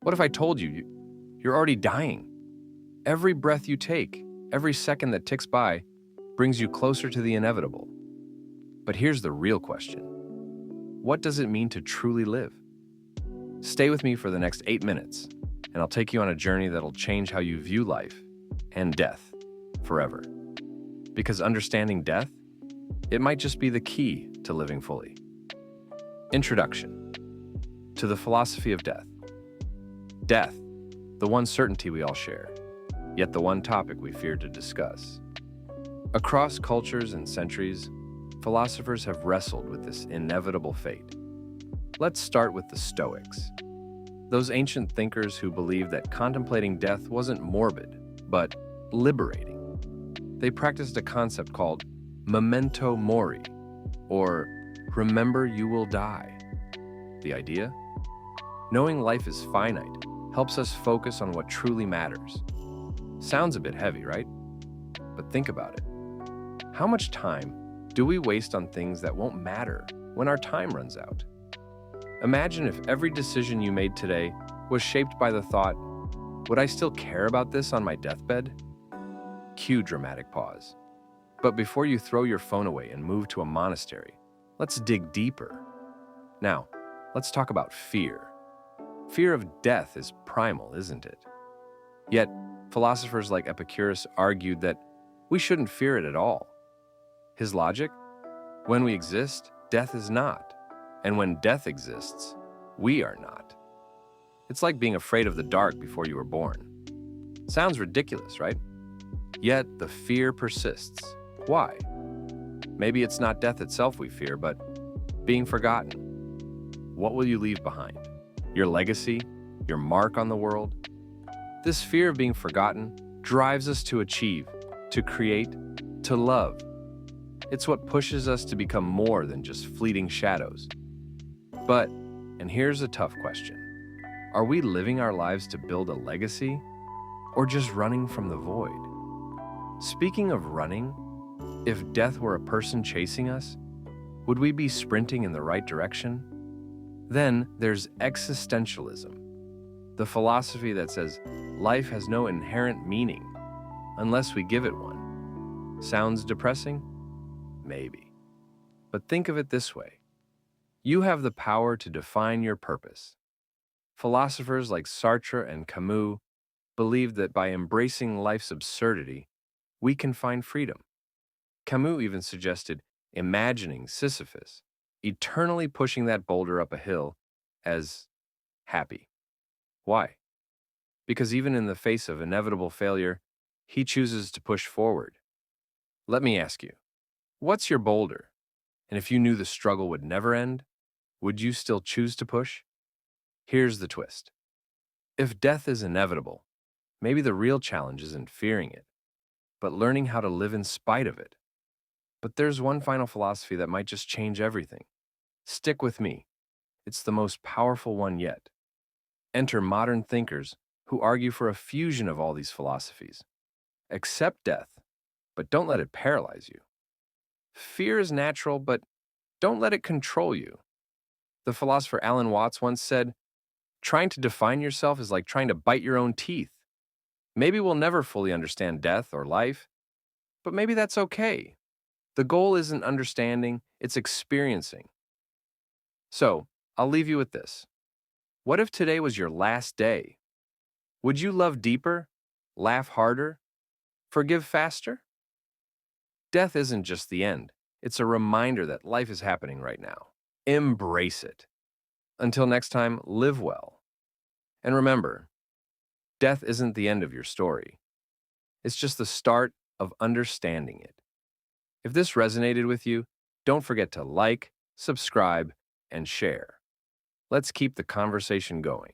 What if I told you're already dying? Every breath you take, every second that ticks by, brings you closer to the inevitable. But here's the real question. What does it mean to truly live? Stay with me for the next 8 minutes, and I'll take you on a journey that'll change how you view life and death forever. Because understanding death, it might just be the key to living fully. Introduction to the philosophy of death. Death, the one certainty we all share, yet the one topic we fear to discuss. Across cultures and centuries, philosophers have wrestled with this inevitable fate. Let's start with the Stoics, those ancient thinkers who believed that contemplating death wasn't morbid, but liberating. They practiced a concept called memento mori, or remember you will die. The idea? Knowing life is finite helps us focus on what truly matters. Sounds a bit heavy, right? But think about it. How much time do we waste on things that won't matter when our time runs out? Imagine if every decision you made today was shaped by the thought, would I still care about this on my deathbed? Cue dramatic pause. But before you throw your phone away and move to a monastery, let's dig deeper. Now, let's talk about fear. Fear of death is primal, isn't it? Yet, philosophers like Epicurus argued that we shouldn't fear it at all. His logic? When we exist, death is not. And when death exists, we are not. It's like being afraid of the dark before you were born. Sounds ridiculous, right? Yet the fear persists. Why? Maybe it's not death itself we fear, but being forgotten. What will you leave behind? Your legacy? Your mark on the world? This fear of being forgotten drives us to achieve, to create, to love. It's what pushes us to become more than just fleeting shadows. But, and here's a tough question, are we living our lives to build a legacy, or just running from the void? Speaking of running, if death were a person chasing us, would we be sprinting in the right direction? Then there's existentialism, the philosophy that says life has no inherent meaning unless we give it one. Sounds depressing? Maybe. But think of it this way. You have the power to define your purpose. Philosophers like Sartre and Camus believed that by embracing life's absurdity, we can find freedom. Camus even suggested imagining Sisyphus eternally pushing that boulder up a hill as happy. Why? Because even in the face of inevitable failure, he chooses to push forward. Let me ask you, what's your boulder? And if you knew the struggle would never end, would you still choose to push? Here's the twist. If death is inevitable, maybe the real challenge isn't fearing it, but learning how to live in spite of it. But there's one final philosophy that might just change everything. Stick with me. It's the most powerful one yet. Enter modern thinkers who argue for a fusion of all these philosophies. Accept death, but don't let it paralyze you. Fear is natural, but don't let it control you. The philosopher Alan Watts once said, trying to define yourself is like trying to bite your own teeth. Maybe we'll never fully understand death or life, but maybe that's okay. The goal isn't understanding, it's experiencing. So, I'll leave you with this. What if today was your last day? Would you love deeper, laugh harder, forgive faster? Death isn't just the end. It's a reminder that life is happening right now. Embrace it. Until next time, live well. And remember, death isn't the end of your story. It's just the start of understanding it. If this resonated with you, don't forget to like, subscribe, and share. Let's keep the conversation going.